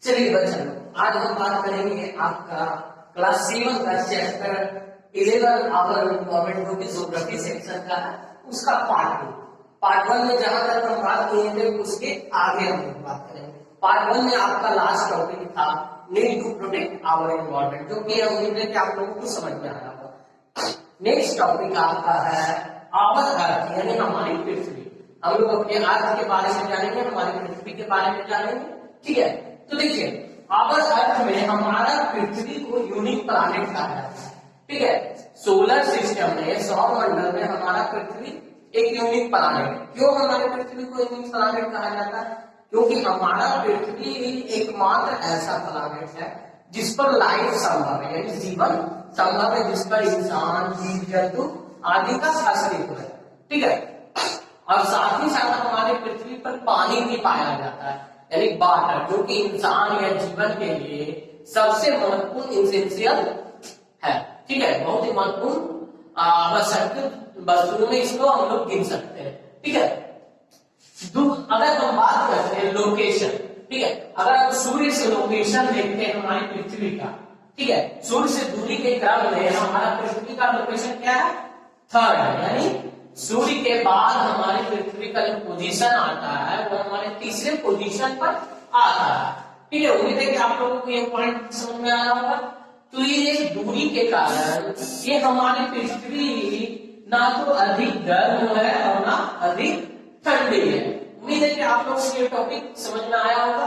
चलिए बच्चों, आज हम बात करेंगे आपका क्लास 7 का चैप्टर 11 आवर गवर्नमेंट जो कि ज्योग्राफी सेक्शन का है उसका पार्ट 1 में जहां तक हम बात किए थे उसके आगे हम बात करेंगे। पार्ट 1 में आपका लास्ट टॉपिक था need to protect our environment, जो कि उम्मीद है कि आप लोगों को समझ में आया होगा। नेक्स्ट टॉपिक आपका है आवर अर्थ, यानी हमारी पृथ्वी। हम लोग अपने अर्थ के बारे में जानेंगे, हमारी पृथ्वी के बारे में जानेंगे। ठीक है, तो देखिए आवर अर्थ में हमारा पृथ्वी को यूनिक प्लैनेट कहा जाता है। ठीक है, सोलर सिस्टम में, सौर मंडल में हमारा पृथ्वी एक यूनिक प्लैनेट है। क्यों हमारे पृथ्वी को यूनिक प्लैनेट कहा जाता है? क्योंकि हमारा पृथ्वी एकमात्र ऐसा प्लैनेट है जिस पर लाइफ संभव है, यानी जीवन संभव है, जिस पर इंसान, जीव जंतु आदि का अस्तित्व है। ठीक है, और साथ ही साथ हमारे पृथ्वी पर पानी भी पाया जाता है, यानी वाटर, जो कि इंसान या जीवन के लिए सबसे महत्वपूर्ण इंसेंशियल है। ठीक है, बहुत ही महत्वपूर्ण आवश्यक वस्तुओं में इसको हम लोग गिन सकते हैं। ठीक है, अगर हम बात करते हैं लोकेशन, ठीक है, अगर हम सूर्य से लोकेशन देखते हैं हमारी पृथ्वी का, ठीक है, सूर्य से दूरी के क्रम में हमारा पृथ्वी का लोकेशन क्या है? थर्ड है, यानी सूर्य के बाद हमारी पृथ्वी का जो पोजीशन आता है वो हमारे तीसरे पोजीशन पर आता है। ठीक है, उम्मीद है कि आप लोगों को ये पॉइंट समझ में आ रहा होगा। तो ये दूरी के कारण ये हमारी पृथ्वी ना तो अधिक गर्म है और ना अधिक ठंडी है। उम्मीद है कि आप लोगों को ये टॉपिक समझ में आया होगा।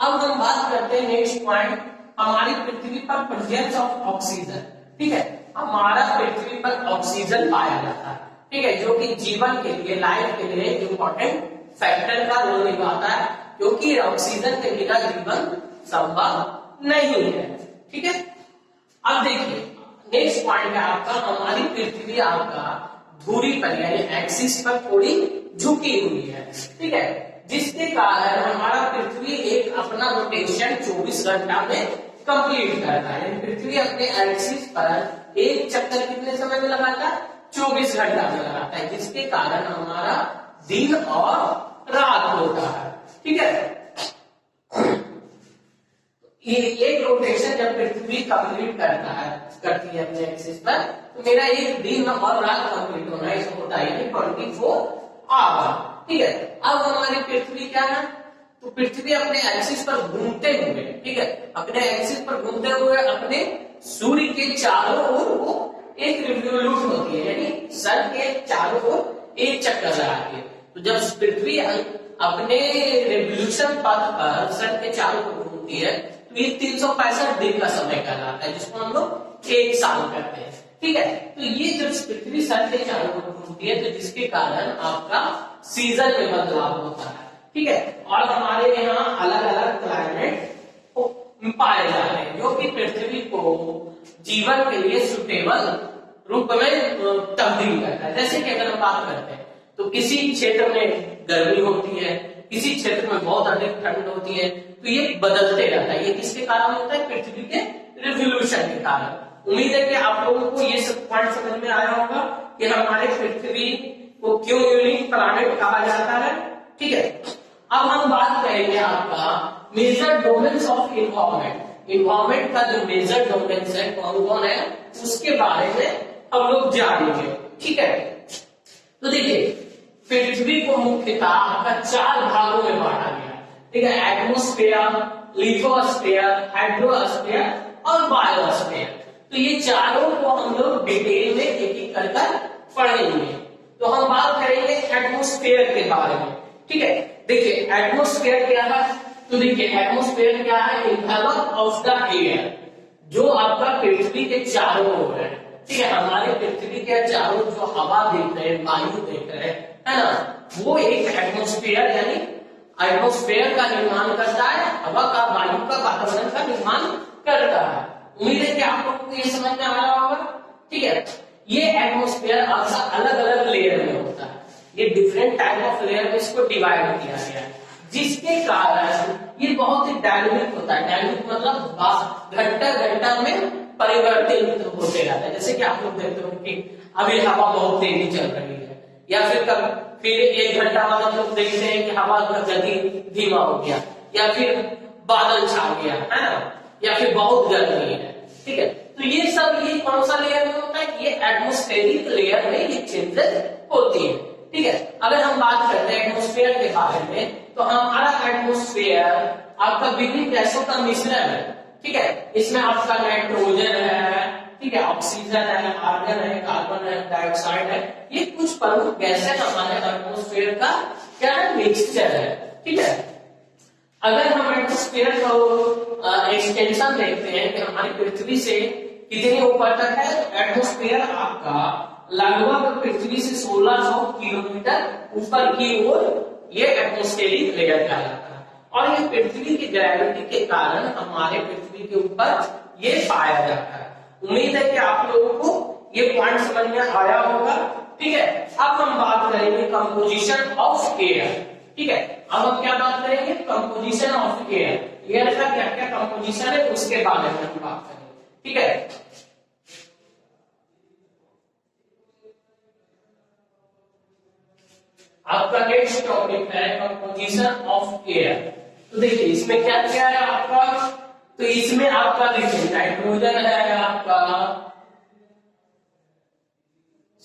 अब हम बात करते हैं नेक्स्ट पॉइंट, हमारी पृथ्वी पर प्रेजेंस ऑफ ऑक्सीजन। ठीक है, हमारा पृथ्वी पर ऑक्सीजन पाया जाता है, ठीक है, जो कि जीवन के लिए, लाइफ के लिए इंपॉर्टेंट फैक्टर का रोल निभाता है, क्योंकि ऑक्सीजन के बिना जीवन संभव नहीं है। ठीक है, अब देखिए नेक्स्ट पॉइंट है आपका, हमारी पृथ्वी आपका धुरी पर यानी एक्सिस पर थोड़ी झुकी हुई है। ठीक है, जिसके कारण हमारा पृथ्वी एक अपना रोटेशन 24 घंटा में कंप्लीट करता है। यानी पृथ्वी अपने एक्सिस पर एक चक्कर कितने समय में लगाता है? 24 घंटा में लगाता है, जिसके कारण हमारा दिन और रात होता है। ठीक है, ये एक रोटेशन जब पृथ्वी कंप्लीट करती है अपने एक्सिस पर, तो मेरा एक दिन और रात कंप्लीट होना इसको होता है, यानी 24 आवर। ठीक है, अब हमारी पृथ्वी क्या है? तो पृथ्वी अपने एक्सिस पर घूमते हुए, ठीक है, अपने एक्सिस पर घूमते हुए अपने सूर्य के चारों ओर वो एक रिवोल्यूट होती है, यानी सन के चारों ओर एक चक्कर लगाती है। तो जब पृथ्वी अपने रिवोल्यूशन पथ पर सन के चारों ओर घूमती है तो ये 365 दिन का समय कहलाता है, जिसको हम लोग एक साल कहते हैं। ठीक है, तो ये जब पृथ्वी सन के चारों ओर घूमती है तो जिसके कारण आपका सीजन में बदलाव होता है। ठीक है, और हमारे यहाँ अलग अलग क्लाइमेट पाए जा रहे हैं, जो कि पृथ्वी को जीवन के लिए सुटेबल रूप में तब्दील करता है। जैसे कि अगर हम बात करते हैं तो किसी क्षेत्र में गर्मी होती है, किसी क्षेत्र में बहुत अधिक ठंड होती है, तो ये बदलते रहता है। ये किसके कारण होता है? पृथ्वी के रिवोल्यूशन के कारण। उम्मीद है कि आप लोगों को ये सब पॉइंट समझ में आया होगा कि हमारे पृथ्वी को क्यों यूनिक प्लैनेट कहा जाता है। ठीक है, अब हम बात करेंगे आपका major domains of environment. Environment का जो मेजर डोमेन्स है कौन कौन है उसके बारे में हम लोग जानेंगे। ठीक है, तो देखिए पृथ्वी को मुख्यतः आपका 4 भागों में बांटा गया। ठीक है, एटमोस्फेयर, लिथोस्फेयर, हाइड्रोस्फेयर और बायोस्फेयर। तो ये चारों को हम लोग डिटेल में एक एक कर पढ़ेंगे। तो हम बात करेंगे एटमोस्फेयर के बारे में। ठीक है, देखिए एटमोस्फेयर क्या है? तो देखिए एटमोस्फेयर क्या है? एनवेलप ऑफ द एयर, जो आपका पृथ्वी के चारों ओर है। ठीक है, हमारे पृथ्वी के चारों जो हवा देख रहे हैं, वायु देख रहे हैं, है ना, वो एक एटमोस्फेयर यानी एटमोस्फेयर का निर्माण करता है, हवा का, वायु का, वातावरण का निर्माण करता है। उम्मीद है कि आप लोगों को ये समझ में आ रहा होगा। ठीक है, ये एटमोस्फेयर आपका अलग अलग लेयर में होता है, ये डिफरेंट टाइप ऑफ लेयर में इसको डिवाइड किया गया है, जिसके कारण ये बहुत ही डायनेमिक होता है। डायनेमिक मतलब घंटा घंटा में परिवर्तित होते रहता है। जैसे कि आप लोग देखते हो कि अभी हवा बहुत तेजी चल रही है, या फिर 1 घंटा बाद हम लोग देखते हैं कि हवा का गति धीमा हो गया, या फिर बादल छा गया है ना, या फिर बहुत गर्मी है, ठीक है। तो ये सब ये कौन सा लेयर में होता है, ये एटमॉस्फेरिक लेयर में ये चेंजेस होती है, ठीक है। अगर हम बात करते हैं एटमॉस्फेयर के बारे में, तो हमारा एटमॉस्फेयर आपका विभिन्न गैसों का मिश्रण है, ठीक है। इसमें आपका नाइट्रोजन है, ठीक है, ऑक्सीजन है, आर्गन है, कार्बन है, डाइऑक्साइड है, ये कुछ प्रमुख गैसें हमारे एटमॉस्फेयर का क्या है, मिक्सचर है, ठीक है। अगर हम एटमॉस्फेयर को एक्सटेंशन देखते हैं कि हमारी पृथ्वी से कितने ऊपर तक है, एटमॉस्फेयर आपका लगभग पृथ्वी से 1600 किलोमीटर ऊपर की ओर ये एटमॉस्फेरिक लेयर कहलाता है, और ये पृथ्वी की ग्रेविटी के कारण हमारे पृथ्वी के ऊपर ये पाया जाता है। उम्मीद है कि आप लोगों को ये पॉइंट समझ में आया होगा, ठीक है। अब हम बात करेंगे कंपोजिशन ऑफ एयर, ठीक है। अब हम क्या बात करेंगे, कंपोजिशन ऑफ एयर, एयर का क्या क्या कंपोजिशन है उसके बारे में हम बात करेंगे, ठीक है। आपका नेक्स्ट टॉपिक है कंपोजिशन ऑफ एयर। तो देखिए इसमें क्या क्या है आपका, तो इसमें आपका देखिए नाइट्रोजन है आपका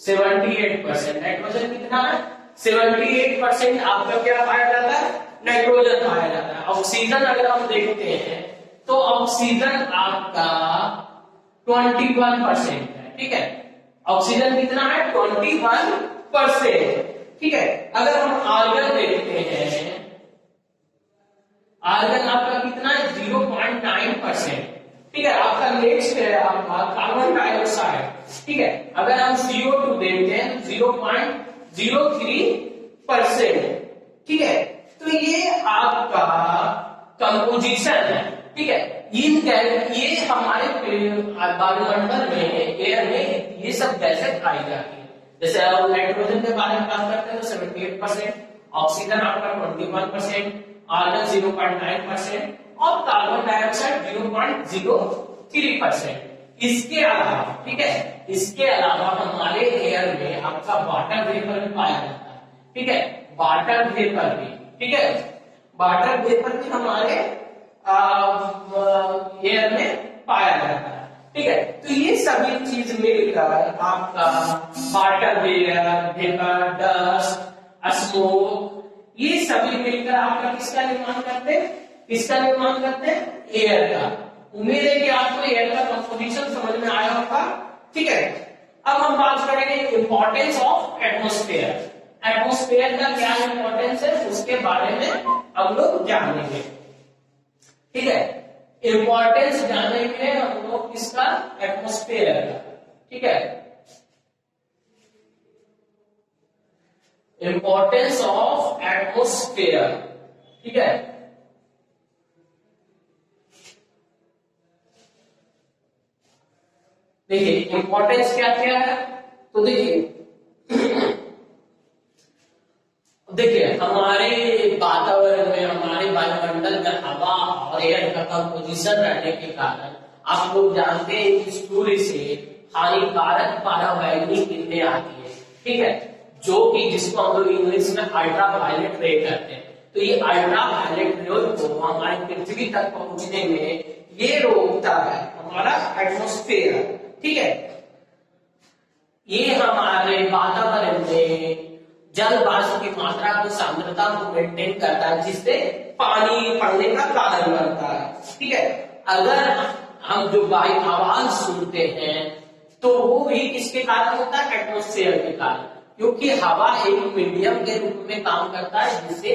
78%, नाइट्रोजन कितना है 78% आपका क्या पाया जाता है, नाइट्रोजन पाया जाता है। ऑक्सीजन अगर हम देखते हैं तो ऑक्सीजन आपका 21% है, ठीक है। ऑक्सीजन कितना है 21%, ठीक है। अगर हम आर्गन देखते हैं, आर्गन आपका कितना है 0.9%, ठीक है। आपका नेक्स्ट है आपका कार्बन डाइऑक्साइड, ठीक है। अगर हम CO2 देखते हैं 0.03%, ठीक है। तो ये आपका कंपोजिशन है, ठीक है। ये हमारे वायुमंडल में, एयर में ये सब गैसें पाई जाती है। जैसे अब नाइट्रोजन के बारे में बात करते हैं तो 78%, ऑक्सीजन आपका 21%, आर्गन 0.9% और कार्बन डाइऑक्साइड 0.03%। इसके अलावा, ठीक है, इसके अलावा हमारे एयर में आपका वाटर वेपर भी पाया जाता है, ठीक है। वाटर वेपर भी, ठीक है, वाटर वेपर भी हमारे एयर में पाया जाता है, ठीक है। तो ये सभी चीज मिलकर आपका वाटर वेपर, डस्ट, स्मोक, ये सभी मिलकर आपका किसका निर्माण करते हैं, किसका निर्माण करते हैं, एयर का। उम्मीद है कि आपको एयर का कंपोजिशन समझ में आया होगा, ठीक है। अब हम बात करेंगे इंपॉर्टेंस ऑफ एटमॉस्फेयर। एटमॉस्फेयर का क्या इंपॉर्टेंस है उसके बारे में हम लोग जानेंगे, ठीक है। इंपॉर्टेंस जानेंगे हम लोग किसका, एटमॉस्फेयर का, ठीक है। इंपॉर्टेंस ऑफ एटमॉस्फेयर, ठीक है। देखिए इंपॉर्टेंस क्या क्या है, तो देखिए हमारे वातावरण में, हमारे वायुमंडल में हवा और एयर का कंपोजिशन रहने के कारण आप लोग जानते हैं कि सूर्य से हानिकारक पराबैंगनी किरणें आती है, ठीक है, जो कि जिसको हम लोग इंग्लिश में अल्ट्रा वायलेट रे कहते हैं। तो ये अल्ट्रा वायलेट रे को हमारी पृथ्वी तक पहुंचने में ये रोकता है हमारा एटमॉस्फेयर, ठीक है। ये हमारे वातावरण में जल वाष्प की मात्रा को, सांद्रता को मेंटेन करता है, जिससे पानी पड़ने का कारण बनता है, ठीक है। अगर हम जो वायु आवाज सुनते हैं तो वो भी किसके कारण होता है, एटमॉस्फेयर के कारण, क्योंकि हवा एक मीडियम के रूप में काम करता है जिससे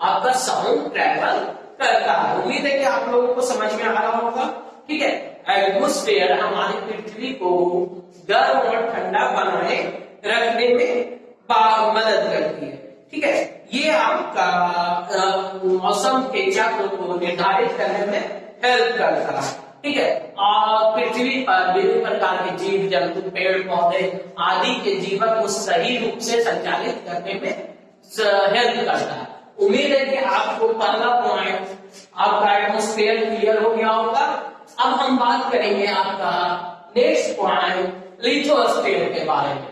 आपका साउंड ट्रेवल करता है। उम्मीद है कि आप लोगों को समझ में आ रहा होगा, ठीक है। एटमॉस्फेयर हमारी पृथ्वी को गर्म और ठंडा बनाए रखने में मदद करती है, ठीक है। ये आपका मौसम के चक्र को निर्धारित करने में हेल्प करता है, ठीक है। और पृथ्वी पर विभिन्न प्रकार के जीव जंतु, पेड़ पौधे आदि के जीवन को सही रूप से संचालित करने में हेल्प करता है। उम्मीद है कि आपको पहला पॉइंट आपका एटमॉस्फेयर क्लियर हो गया होगा। अब हम बात करेंगे आपका नेक्स्ट पॉइंट लिथोस्फीयर के बारे में।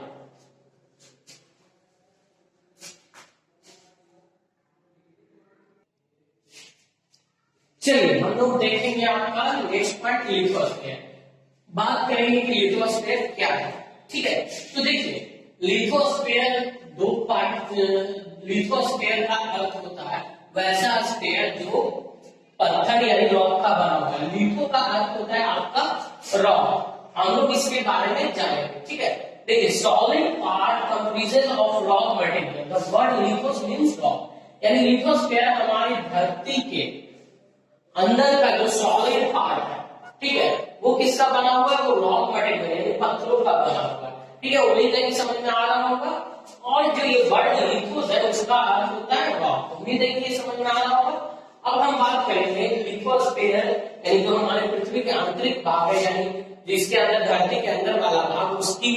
चलिए हम लोग देखेंगे आपका नेक्स्ट पॉइंट लिथोस्फीयर। बात करेंगे कि लिथोस्फीयर क्या है। ठीक है, तो देखिए लिथोस्फीयर दो पार्ट, लिथोस्फीयर का अर्थ होता है वैसा स्फीयर जो पत्थर यानी रॉक का बना हुआ है। लिथो का अर्थ होता है आपका रॉक। हम लोग इसके बारे में जानेंगे। ठीक है, देखिए solid part comprises of rock material. The word lithos means rock, यानी लिथोस्फीयर हमारी धरती के अंदर का जो सॉलिड पार्ट है, ठीक है, वो किसका बना हुआ है? वो रॉक मटेरियल यानी पत्थरों का बना हुआ है। ठीक है, उम्मीद है कि समझ में आ रहा होगा। और जो ये वर्ड लिथोस है उसका अर्थ होता है रॉक। उम्मीद है कि ये समझ में आ रहा होगा। अब हम बात करेंगे लिथोस्फीयर यानी जो हमारे पृथ्वी के आंतरिक भाग है, यानी जिसके अंदर धरती के अंदर वाला भाग, उसकी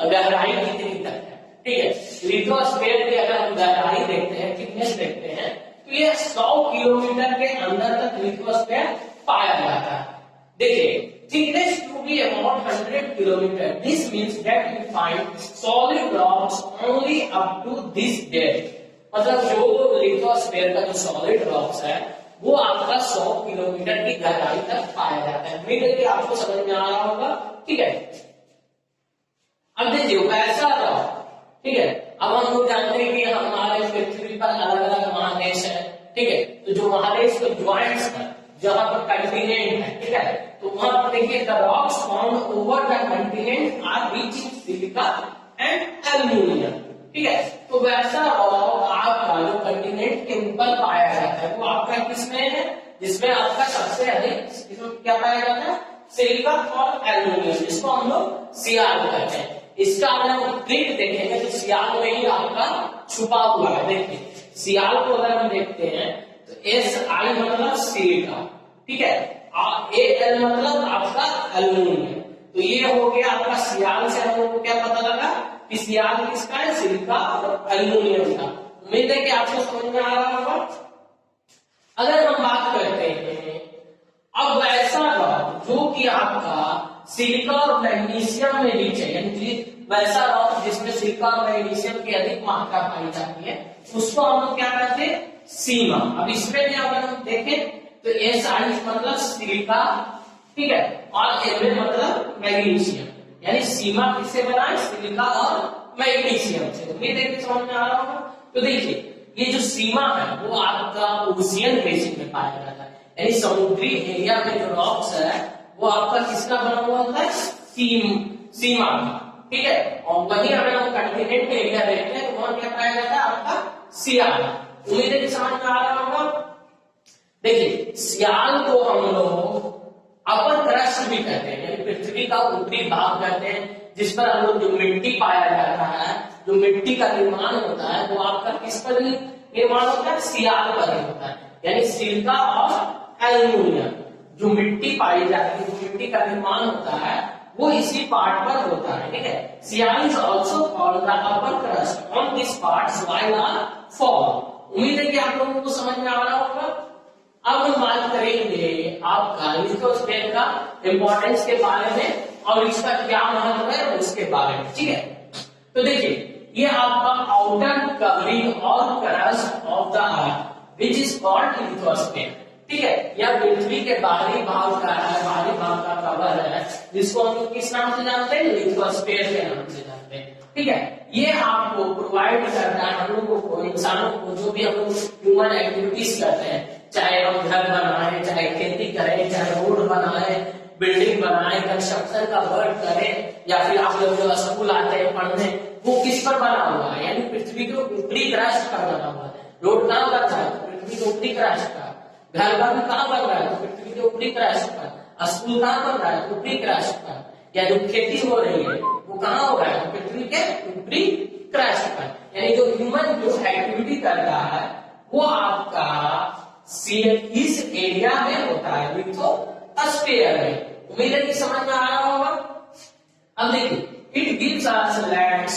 गहराई कितनी तक है। ठीक है, लिथोस्फीयर की अगर हम गहराई देखते हैं, थिकनेस देखते हैं, तो ये 100 किलोमीटर के अंदर तक लिथोस्फीयर पाया जाता है। देखिए thickness to be about 100 kilometre, this means that you find solid rocks only up to this depth. मतलब जो लिथोस्फीयर का जो सॉलिड रॉक्स है वो आपका 100 किलोमीटर की गहराई तक पाया जाता है। उम्मीद है कि आपको समझ में आ रहा होगा। ठीक है, अब देखिए वैसा रॉक, ठीक है, अब हम लोग जानते हैं कि हमारे पृथ्वी पर अलग अलग महादेश है। ठीक है, तो जो महादेश के ज्वाइंट्स पर जहां पर कंटिनेंट है, ठीक है, तो वहां पर देखिए the rocks found over the continent are rich in silica and aluminium. ठीक है, तो वैसा रॉक आपका जो कंटिनेंट के ऊपर पाया जाता है वो आपका किसमें है? जिसमें आपका सबसे अधिक इसमें क्या पाया जाता है? सिलिका और एल्यूमिनियम, जिसको हम लोग सियाल कहते हैं। इसका अगर हम ट्रिक देखेंगे तो सियाल में ही आपका छुपा हुआ है। देखिए सियाल को अगर हम देखते हैं तो SI मतलब सिलिका, ठीक है, AL मतलब आपका एल्यूमिनियम। तो ये हो गया आपका सियाल से हम लोग को क्या पता लगा कि सियाल किसका है? सिलिका और एल्यूमिनियम का। उम्मीद है कि आपको समझ में आ रहा होगा। अगर हम बात करते हैं अब वैसा रॉक जो कि आपका सिलिका और मैग्नीशियम में रिच है, यानी वैसा रॉक जिसमें सिलिका और मैग्नीशियम की अधिक मात्रा पाई जाती है, उसको हम लोग क्या कहते हैं? सीमा। अब इसमें भी अगर हम देखें तो SI मतलब सिलिका, ठीक है, और Mn मतलब मैग्नीशियम, यानी सीमा किससे बना है? सिलिका और मैग्नीशियम से। उम्मीद है कि समझ में आ रहा होगा। तो देखिए ये जो सीमा है वो आपका ओशियन बेसिन में पाया जाता है, यानी समुद्री एरिया में जो रॉक्स है वो आपका किसका बना हुआ होता है? सीमा का। ठीक है, और वहीं अगर हम कंटिनेंट एरिया देखते हैं तो वहां क्या पाया जाता है? आपका सियाल। उम्मीद है कि समझ में आ रहा होगा। देखिए सियाल को हम लोग अपर क्रस्ट भी कहते हैं, यानी पृथ्वी का ऊपरी भाग कहते हैं, जिस पर हम लोग जो मिट्टी पाया जाता है, जो मिट्टी का निर्माण होता है वो आपका किस पर निर्माण होता है? सियाल पर ही होता है, यानी सिलिका और एल्यूमिनियम जो मिट्टी पाई जाती है, जो मिट्टी का निर्माण होता है वो इसी पार्ट पर होता है। ठीक है, sial is also called the upper crust, on this part soil are form. उम्मीद है कि आप लोगों को समझ में आ रहा होगा। अब हम बात करेंगे आपका लिथोस्फीयर का इंपॉर्टेंस के बारे में और इसका क्या महत्व है उसके बारे में। ठीक है, तो देखिए ये आपका आउटर कवरिंग और crust of the earth which is called lithosphere. ठीक है, यह पृथ्वी के बाहरी भाग का है, बाहरी भाग का कवर है, जिसको हम लोग किस नाम से जानते हैं? लिथोस्फीयर के नाम से जानते हैं। ठीक है, ये आपको प्रोवाइड करता है हम लोगों को, इंसानों को, जो भी हम लोग ह्यूमन एक्टिविटीज करते हैं, चाहे हम घर बनाए, चाहे खेती करें, चाहे रोड बनाए, बिल्डिंग बनाए, कंस्ट्रक्शन का वर्क करें, या फिर आप लोग जो स्कूल आते हैं पढ़ने, वो किस पर बना हुआ है? यानी पृथ्वी के ऊपरी क्रस्ट पर बना हुआ है। रोड कहाँ बनता है? पृथ्वी के ऊपरी क्रस्ट पर। घर पर कहाँ बन रहा है? तो पृथ्वी के ऊपरी क्रस्ट पर। स्कूल कहाँ बन रहा है? ऊपरी क्रस्ट पर। या जो खेती हो रही है वो कहाँ हो रहा है? तो पृथ्वी के ऊपरी क्रस्ट पर। यानी जो ह्यूमन जो एक्टिविटी कर रहा है वो आपका इस एरिया में होता है, लिथोस्फीयर में। उम्मीद है कि समझ में आ रहा होगा। अब देखिए इट गिव्स अस लैंड,